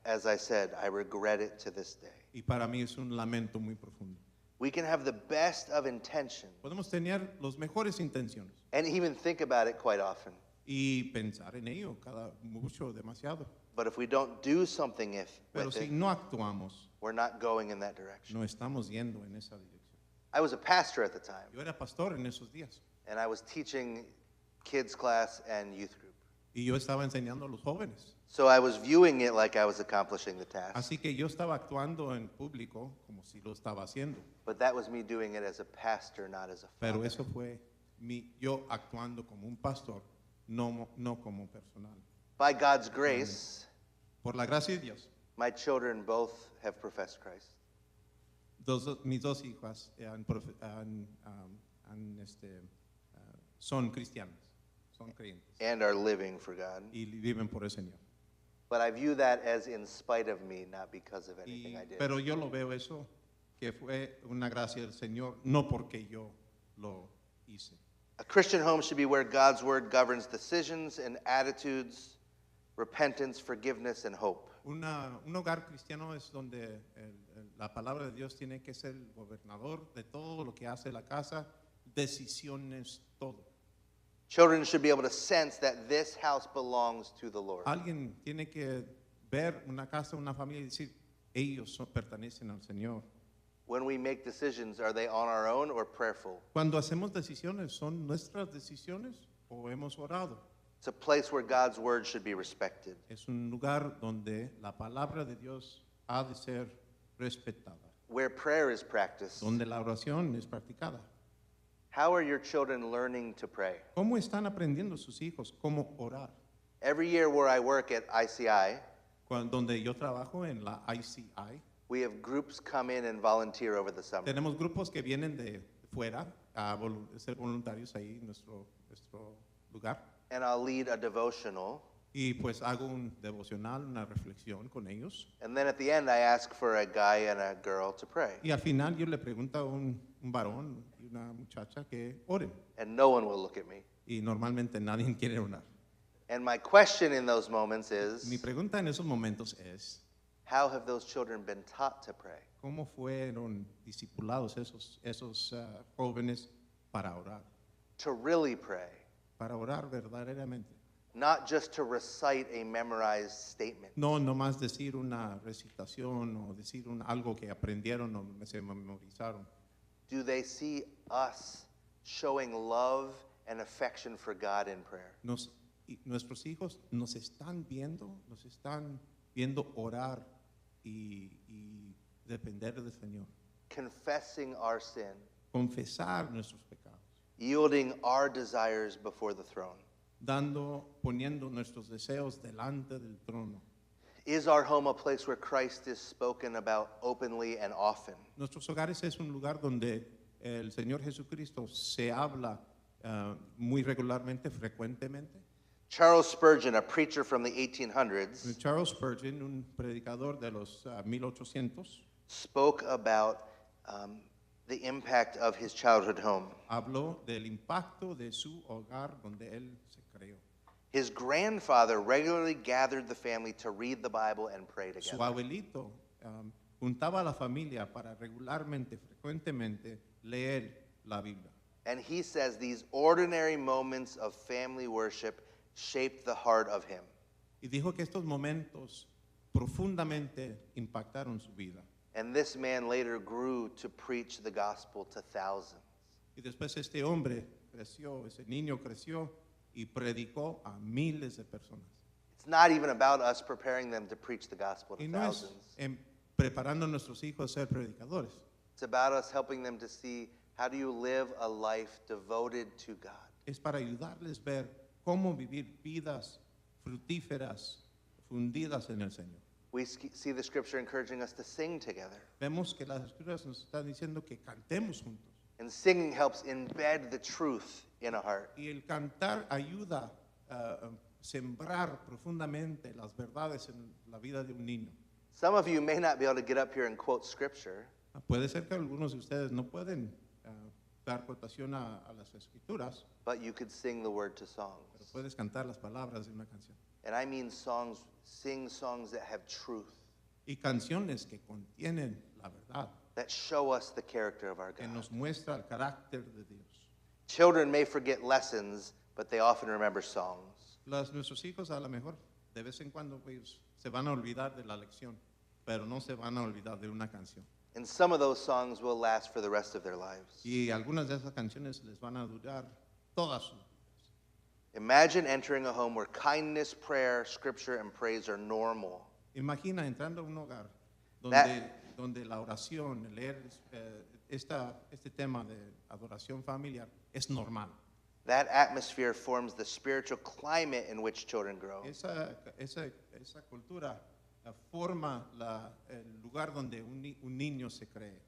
as I said, I regret it to this day. Y para mí es un lamento muy profundo. We can have the best of intention Podemos tener las mejores intenciones and even think about it quite often. y pensar en ello mucho, demasiado. But if we don't do something Pero with si it, no actuamos, we're not going in that direction. no estamos yendo en esa dirección. I was a pastor at the time, Yo era pastor en esos días and I was teaching kids class and youth group. y yo estaba enseñando a los jóvenes. So I was viewing it like I was accomplishing the task. Así que yo estaba actuando en público como si lo estaba haciendo. But that was me doing it as a pastor, not as a Pero father. eso fue yo actuando como un pastor, no como personal. By God's grace, Por la gracia de Dios, my children both have professed Christ. mis dos hijas son cristianas, son creyentes And are living for God. y viven por el Señor. But I view that as in spite of me, not because of anything I did. Pero yo lo veo eso, que fue una gracia del Señor, no porque yo lo hice. A Christian home should be where God's word governs decisions and attitudes, repentance, forgiveness, and hope. Un hogar cristiano es donde la palabra de Dios tiene que ser el gobernador de todo lo que hace la casa, decisiones, todo. Children should be able to sense that this house belongs to the Lord. Alguien tiene que ver una casa, una familia y decir, ellos pertenecen al Señor. When we make decisions, are they on our own or prayerful? Cuando hacemos decisiones, ¿son nuestras decisiones o hemos orado? It's a place where God's word should be respected. Es un lugar donde la palabra de Dios ha de ser respetada, Where prayer is practiced. donde la oración es practicada. How are your children learning to pray? ¿Cómo están aprendiendo sus hijos cómo orar? Every year where I work at ICI, Donde yo trabajo en la ICI, we have groups come in and volunteer over the summer. tenemos grupos que vienen de fuera a ser voluntarios ahí en nuestro lugar. And I'll lead a devotional. Y pues hago un devocional, una reflexión con ellos. And then at the end, I ask for a guy and a girl to pray. Y al final yo le pregunto a un varón y una muchacha que oren. And no one will look at me. Y normalmente nadie quiere orar. And my question in those moments Mi is, pregunta en esos momentos es, how have those children been taught to pray? ¿cómo fueron discipulados esos jóvenes para orar? To really pray, Para orar verdaderamente. not just to recite a memorized statement. No nomás decir una recitación o decir algo que aprendieron o se memorizaron. Do they see us showing love and affection for God in prayer? Nuestros hijos nos están viendo orar y depender del Señor. Confessing our sin, Confesar nuestros pecados. yielding our desires before the throne. Poniendo nuestros deseos delante del trono. Is our home a place where Christ is spoken about openly and often? Nuestros hogares es un lugar donde el Señor Jesucristo se habla muy regularmente, frecuentemente. Charles Spurgeon, a preacher from the 1800s, Charles Spurgeon, un predicador de los 1800, spoke about the impact of his childhood home. habló del impacto de su hogar donde él se creó. His grandfather regularly gathered the family to read the Bible and pray Su together. abuelito juntaba a la familia para regularmente, frecuentemente leer la Biblia. And he says these ordinary moments of family worship shaped the heart of him. Y dijo que estos momentos profundamente impactaron su vida. And this man later grew to preach the gospel to thousands. Y después este hombre creció, ese niño creció y predicó a miles de personas. It's not even about us preparing them to preach the gospel to Y no es thousands. preparando a nuestros hijos a ser predicadores. It's about us helping them to see how do you live a life devoted to God. Es para ayudarles a ver cómo vivir vidas fructíferas, fundidas en el Señor. We see the scripture encouraging us to sing together. Vemos que las escrituras nos están diciendo que cantemos juntos. And singing helps embed the truth in a heart. Y el cantar ayuda a sembrar profundamente las verdades en la vida de un niño. Some of you may not be able to get up here and quote scripture, Puede ser que algunos de ustedes no pueden dar cotación a las escrituras, but you could sing the word to pero songs. puedes cantar las palabras de una canción. And I mean songs, sing songs that have truth, Y canciones que contienen la verdad, that show us the character of our que God. nos muestra el carácter de Dios. Children may forget lessons, but they often remember songs. Nuestros hijos a lo mejor de vez en cuando pues, se van a olvidar de la lección, pero no se van a olvidar de una canción. And some of those songs will last for the rest of their lives. Y algunas de esas canciones les van a durar todas sus vidas. Imagine entering a home where kindness, prayer, scripture, and praise are normal. Imagina entrando a un hogar That- donde la oración, el leer este tema de adoración familiar es normal. That atmosphere forms the spiritual climate in which children grow. Esa cultura forma el lugar donde un niño se cree.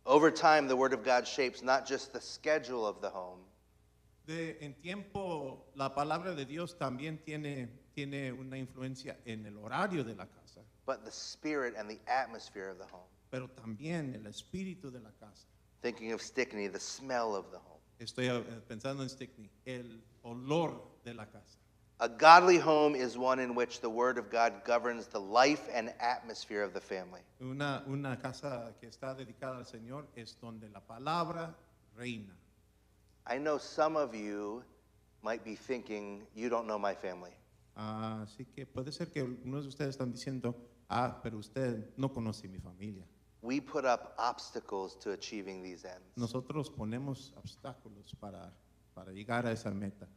Over time, the Word of God shapes not just the schedule of the home, En tiempo, la palabra de Dios también tiene una influencia en el horario de la casa, but the spirit and the atmosphere of the home. pero también el espíritu de la casa. Thinking of Stickney, the smell of the home. Estoy pensando en Stickney, el olor de la casa. A godly home is one in which the Word of God governs the life and atmosphere of the family. Una casa que está dedicada al Señor es donde la palabra reina. I know some of you might be thinking, you don't know my family. Así que puede ser que algunos de ustedes están diciendo, pero usted no conoce mi familia. We put up obstacles to achieving these ends. Nosotros ponemos obstáculos para llegar a esa meta.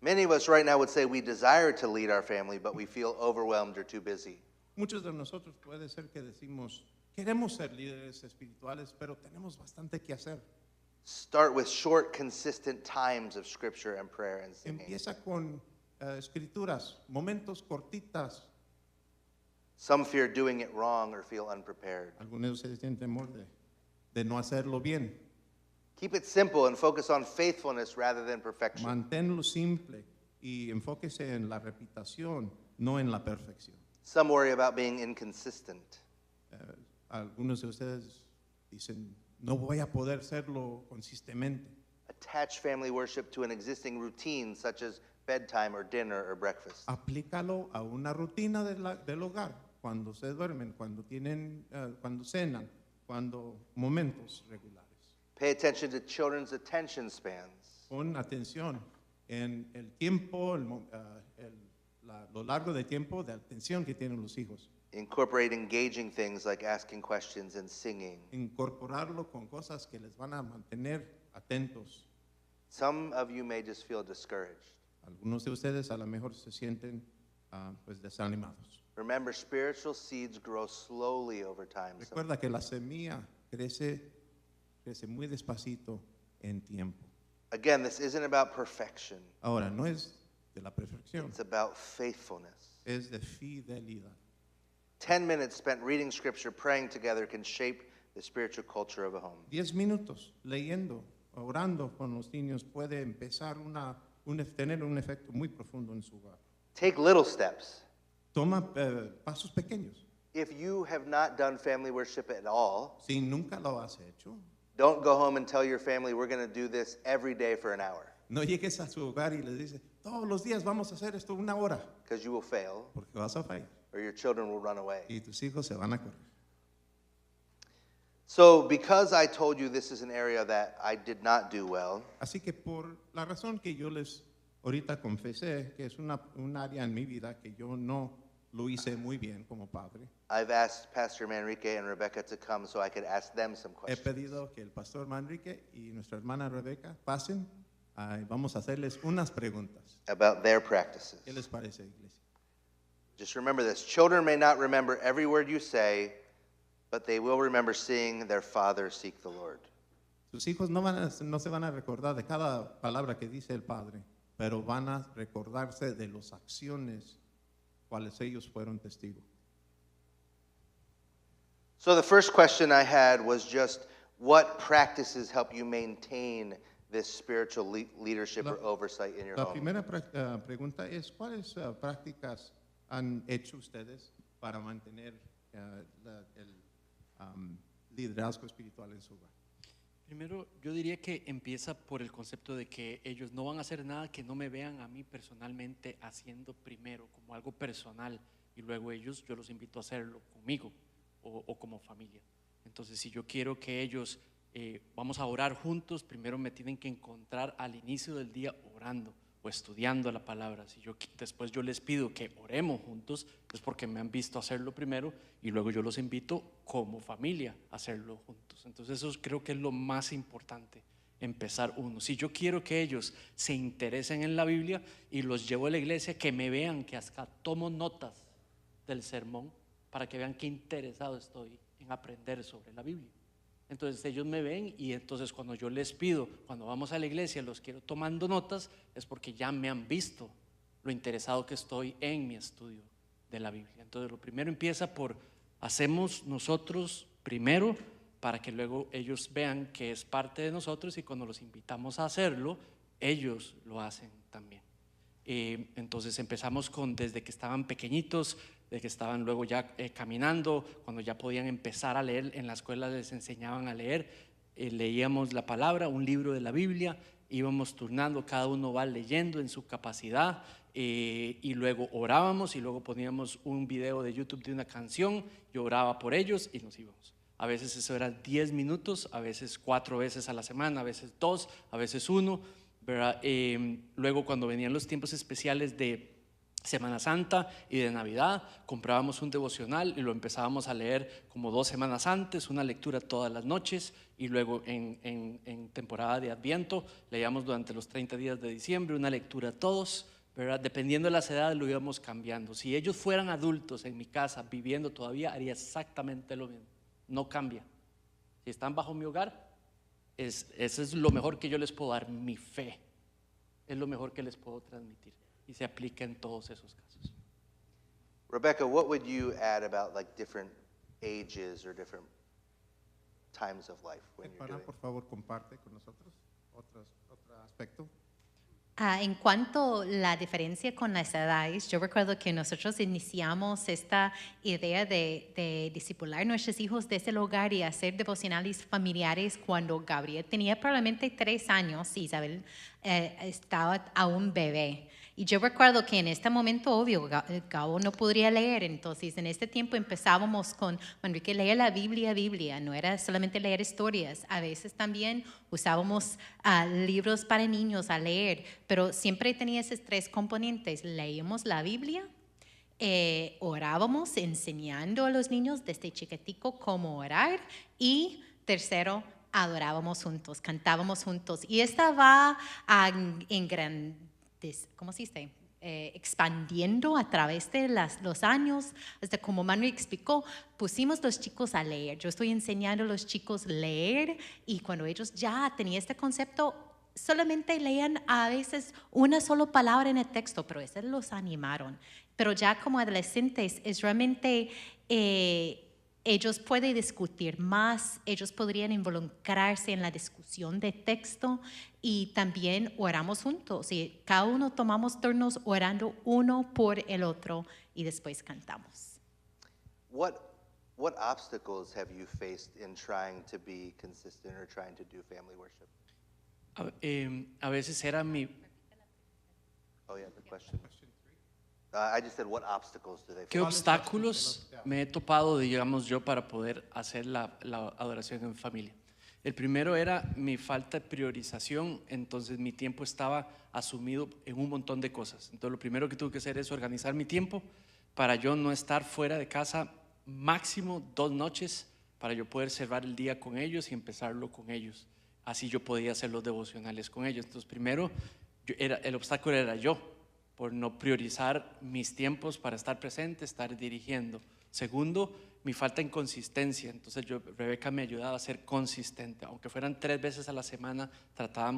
Many of us right now would say we desire to lead our family, but we feel overwhelmed or too busy. Muchos de nosotros puede ser que decimos, queremos ser líderes espirituales, pero tenemos bastante que hacer. Start with short, consistent times of scripture and prayer and singing. Empieza con escrituras, momentos cortitas. Some fear doing it wrong or feel unprepared. Algunos de ustedes tienen temor de no hacerlo bien. Keep it simple and focus on faithfulness rather than perfection. Manténlo simple y enfóquese en la reputación, no en la perfección. Some worry about being inconsistent. Algunos de ustedes dicen, no voy a poder hacerlo consistentemente. Attach family worship to an existing routine such as bedtime or dinner or breakfast. Aplícalo a una rutina del hogar, cuando se duermen, cuando cenan, momentos regulares. Pay attention to children's attention spans. Pon atención en el tiempo, lo largo de tiempo de atención que tienen los hijos. Incorporate engaging things like asking questions and singing. Incorporarlo con cosas que les van a mantener atentos. Some of you may just feel discouraged. Algunos de ustedes a lo mejor se sienten pues desanimados. Remember, spiritual seeds grow slowly over time. Recuerda que la semilla crece muy despacito en tiempo. Again, this isn't about perfection. Ahora, no es de la perfección, It's about faithfulness. es de fidelidad. 10 minutes spent reading scripture, praying together can shape the spiritual culture of a home. 10 minutos leyendo, orando con los niños puede empezar tener un efecto muy profundo en su hogar. Take little steps. Toma pasos pequeños. If you have not done family worship at all, Si nunca lo has hecho, don't go home and tell your family we're going to do this every day for an hour, no llegues a su hogar y les dices, todos los días vamos a hacer esto 1 hora, because you will fail porque vas a fallar or your children will run away. y tus hijos se van a correr. So, because I told you this is an area that I did not do well, Así que por la razón que yo les ahorita confesé, que es un área en mi vida que yo no lo hice muy bien como padre, I've asked Pastor Manrique and Rebecca to come so I could ask them some he questions. pedido que el pastor Manrique y nuestra hermana Rebeca pasen. Vamos a hacerles unas preguntas. About their practices. ¿Qué les parece, iglesia? Just remember this. Children may not remember every word you say, but they will remember seeing their father seek the Lord. Sus hijos no se van a recordar de cada palabra que dice el padre, pero van a recordarse de las acciones cuales ellos fueron testigos. So the first question I had was just what practices help you maintain this spiritual leadership or oversight in your La home? primera pregunta es, ¿cuáles prácticas han hecho ustedes para mantener el liderazgo espiritual en su hogar? Primero, yo diría que empieza por el concepto de que ellos no van a hacer nada que no me vean a mí personalmente haciendo primero, como algo personal, y luego yo los invito a hacerlo conmigo o como familia. Entonces, si yo quiero que ellos vamos a orar juntos, primero me tienen que encontrar al inicio del día orando o estudiando la palabra. Si después yo les pido que oremos juntos, es porque me han visto hacerlo primero y luego yo los invito como familia a hacerlo juntos. Entonces eso creo que es lo más importante, empezar uno. Si yo quiero que ellos se interesen en la Biblia y los llevo a la iglesia, que me vean que hasta tomo notas del sermón para que vean qué interesado estoy en aprender sobre la Biblia. Entonces ellos me ven y entonces cuando yo les pido, cuando vamos a la iglesia, los quiero tomando notas, es porque ya me han visto lo interesado que estoy en mi estudio de la Biblia. Entonces lo primero empieza por hacemos nosotros primero para que luego ellos vean que es parte de nosotros y cuando los invitamos a hacerlo, ellos lo hacen también. Entonces empezamos desde que estaban pequeñitos, de que estaban luego ya caminando, cuando ya podían empezar a leer, en la escuela les enseñaban a leer, leíamos la palabra, un libro de la Biblia, íbamos turnando, cada uno va leyendo en su capacidad, y luego orábamos y luego poníamos un video de YouTube de una canción, yo oraba por ellos y nos íbamos. A veces eso era 10 minutos, a veces 4 veces a la semana, a veces 2, a veces 1, ¿verdad? Luego cuando venían los tiempos especiales de Semana Santa y de Navidad, comprábamos un devocional y lo empezábamos a leer como 2 semanas antes, una lectura todas las noches, y luego en temporada de Adviento leíamos durante los 30 días de diciembre una lectura todos, ¿verdad? Dependiendo de las edades lo íbamos cambiando. Si ellos fueran adultos en mi casa viviendo todavía, haría exactamente lo mismo, no cambia. Si están bajo mi hogar, eso es lo mejor que yo les puedo dar, mi fe, es lo mejor que les puedo transmitir. Y se aplica en todos esos casos. Rebecca, what would you add about like different ages or different times of life when you're doing? Por favor, comparte con nosotros otro aspecto. En cuanto a la diferencia con las edades, yo recuerdo que nosotros iniciamos esta idea de discipular a nuestros hijos desde el hogar y hacer devocionales familiares cuando Gabriel tenía probablemente 3 años y Isabel estaba aún bebé. Y yo recuerdo que en este momento, obvio, Gabo no podría leer, entonces en este tiempo empezábamos con Manrique leer la Biblia, no era solamente leer historias, a veces también usábamos libros para niños a leer, pero siempre tenía esos 3 componentes: leíamos la Biblia, orábamos enseñando a los niños desde chiquitico cómo orar, y tercero, adorábamos juntos, cantábamos juntos, y esta va ¿cómo se dice? Expandiendo a través de los años, hasta como Manu explicó, pusimos los chicos a leer. Yo estoy enseñando a los chicos a leer, y cuando ellos ya tenían este concepto, solamente leían a veces una sola palabra en el texto, pero eso los animaron. Pero ya como adolescentes es realmente ellos pueden discutir más, ellos podrían involucrarse en la discusión de texto, y también oramos juntos. Y cada uno tomamos turnos orando uno por el otro y después cantamos. What obstacles have you faced in trying to be consistent or trying to do family worship? A veces era Oh yeah, the question. I just said, what obstacles do they ¿Qué face? obstáculos me he topado, digamos yo, para poder hacer la adoración en familia? El primero era mi falta de priorización, entonces mi tiempo estaba asumido en un montón de cosas. Entonces lo primero que tuve que hacer es organizar mi tiempo para yo no estar fuera de casa máximo 2 noches, para yo poder cerrar el día con ellos y empezarlo con ellos. Así yo podía hacer los devocionales con ellos. Entonces primero, el obstáculo era yo, por no priorizar mis tiempos para estar presente, estar dirigiendo. Segundo, mi falta de inconsistencia. Entonces Rebeca me ayudaba a ser consistente, aunque fueran 3 veces a la semana,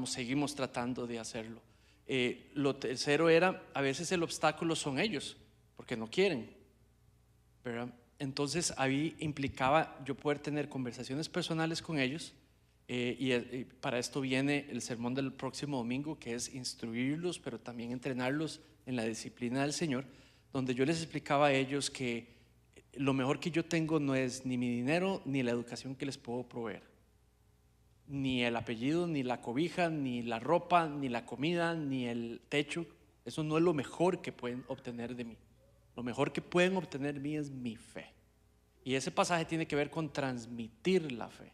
seguimos tratando de hacerlo. Lo tercero era, a veces el obstáculo son ellos, porque no quieren, ¿verdad? Entonces ahí implicaba yo poder tener conversaciones personales con ellos, y para esto viene el sermón del próximo domingo, que es instruirlos, pero también entrenarlos en la disciplina del Señor, donde yo les explicaba a ellos que lo mejor que yo tengo no es ni mi dinero ni la educación que les puedo proveer, ni el apellido, ni la cobija, ni la ropa, ni la comida, ni el techo. Eso no es lo mejor que pueden obtener de mí. Lo mejor que pueden obtener de mí es mi fe. Y ese pasaje tiene que ver con transmitir la fe.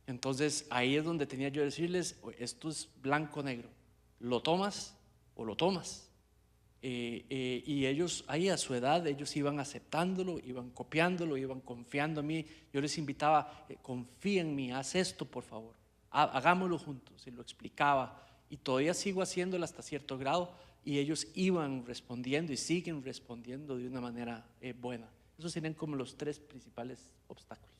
Entonces ahí es donde tenía yo que decirles, esto es blanco o negro, lo tomas o lo tomas. Y ellos ahí a su edad, ellos iban aceptándolo, iban copiándolo, iban confiando en mí. Yo les invitaba, confía en mí, haz esto por favor, hagámoslo juntos. Y lo explicaba, y todavía sigo haciéndolo hasta cierto grado, y ellos iban respondiendo y siguen respondiendo de una manera buena. Esos serían como los 3 principales obstáculos.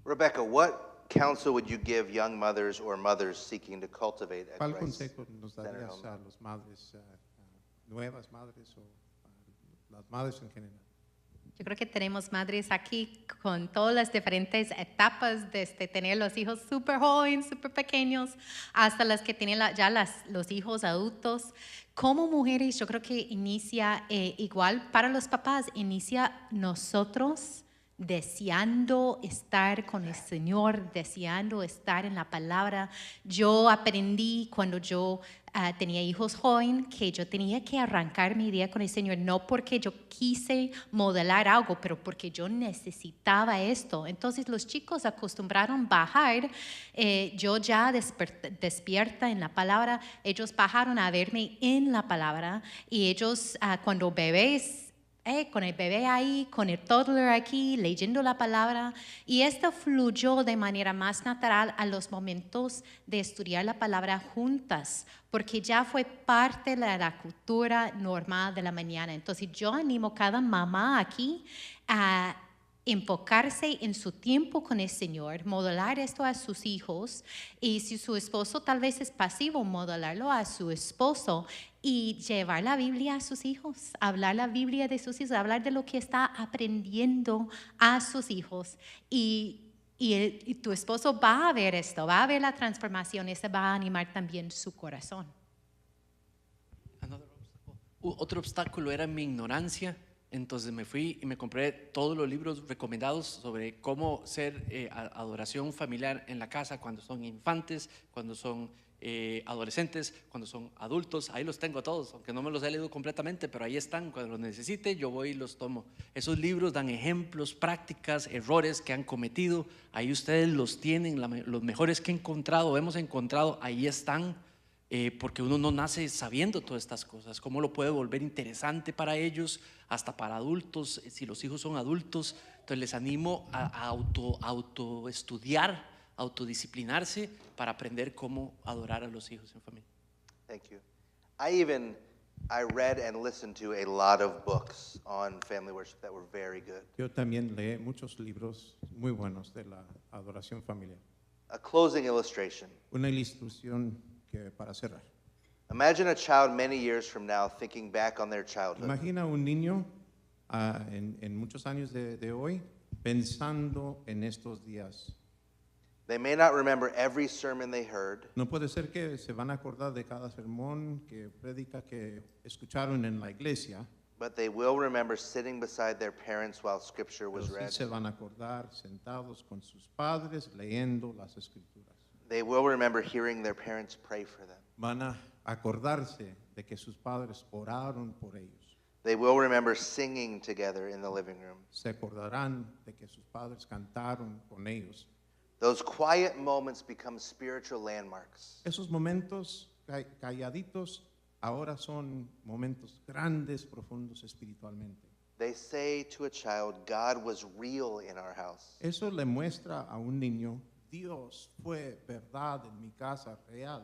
Rebecca, what counsel would you give young mothers or mothers seeking to cultivate a ¿Cuál Christ consejo nos centered darías home? a las madres, nuevas madres o a las madres en general? Yo creo que tenemos madres aquí con todas las diferentes etapas, desde tener los hijos súper jóvenes, súper pequeños, hasta las que tienen los hijos adultos. Como mujeres, yo creo que inicia igual para los papás, inicia nosotros deseando estar con el Señor, deseando estar en la palabra. Yo aprendí cuando yo tenía hijos jóvenes que yo tenía que arrancar mi día con el Señor, no porque yo quise modelar algo, pero porque yo necesitaba esto. Entonces los chicos acostumbraron a bajar, yo ya despierta en la palabra, ellos bajaron a verme en la palabra, y ellos cuando bebés, con el bebé ahí, con el toddler aquí, leyendo la palabra, y esto fluyó de manera más natural a los momentos de estudiar la palabra juntas, porque ya fue parte de la cultura normal de la mañana. Entonces yo animo a cada mamá aquí a enfocarse en su tiempo con el Señor, modelar esto a sus hijos, y si su esposo tal vez es pasivo, modelarlo a su esposo, y llevar la Biblia a sus hijos, hablar la Biblia de sus hijos, hablar de lo que está aprendiendo a sus hijos, y tu esposo va a ver esto, va a ver la transformación, y se va a animar también su corazón. Otro obstáculo era mi ignorancia. Entonces me fui y me compré todos los libros recomendados sobre cómo ser adoración familiar en la casa cuando son infantes, cuando son adolescentes, cuando son adultos. Ahí los tengo todos, aunque no me los he leído completamente, pero ahí están. Cuando los necesite yo voy y los tomo. Esos libros dan ejemplos, prácticas, errores que han cometido. Ahí ustedes los tienen, los mejores que hemos encontrado, ahí están. Porque uno no nace sabiendo todas estas cosas, cómo lo puede volver interesante para ellos, hasta para adultos, si los hijos son adultos. Entonces les animo a autoestudiar, autodisciplinarse para aprender cómo adorar a los hijos en familia. Thank you. I read and listened to a lot of books on family worship that were very good. Yo también leí muchos libros muy buenos de la adoración familiar. A closing illustration. Una ilustración que para cerrar. Imagine a child many years from now thinking back on their childhood. Imagina un niño en muchos años de hoy pensando en estos días. They may not remember every sermon they heard, No puede ser que se van a acordar de cada sermón que predica que escucharon en la iglesia, but they will remember sitting beside their parents while scripture was pero sí read. se van a acordar sentados con sus padres leyendo las escrituras. They will remember hearing their parents pray for them. Van a acordarse de que sus padres oraron por ellos. They will remember singing together in the living room. Se acordarán de que sus padres cantaron con ellos. Those quiet moments become spiritual landmarks. Esos momentos calladitos ahora son momentos grandes, profundos espiritualmente. They say to a child, God was real in our house. Eso le muestra a un niño, Dios fue verdad en mi casa, real.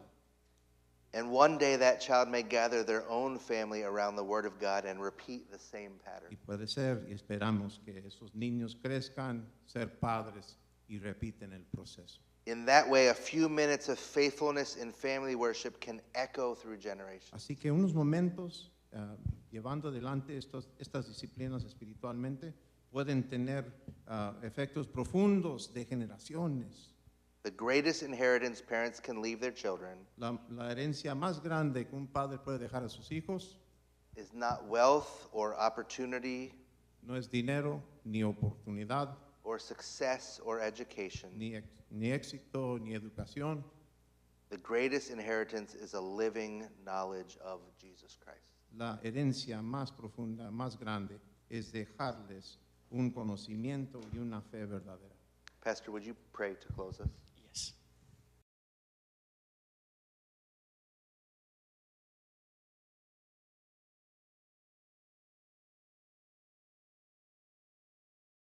And one day that child may gather their own family around the Word of God and repeat the same Y pattern. puede ser, y esperamos que esos niños crezcan, ser padres y repiten el proceso. In that way, a few minutes of faithfulness in family worship can echo through generations. Así que unos momentos llevando adelante estas disciplinas espiritualmente pueden tener efectos profundos de generaciones. The greatest inheritance parents can leave their children La herencia más grande que un padre puede dejar a sus hijos is not wealth or opportunity no es dinero, ni oportunidad, or success or education. ni éxito, ni educación. The greatest inheritance is a living knowledge of Jesus Christ. La herencia más profunda, más grande, es dejarles un conocimiento y una fe verdadera. Pastor, would you pray to close us?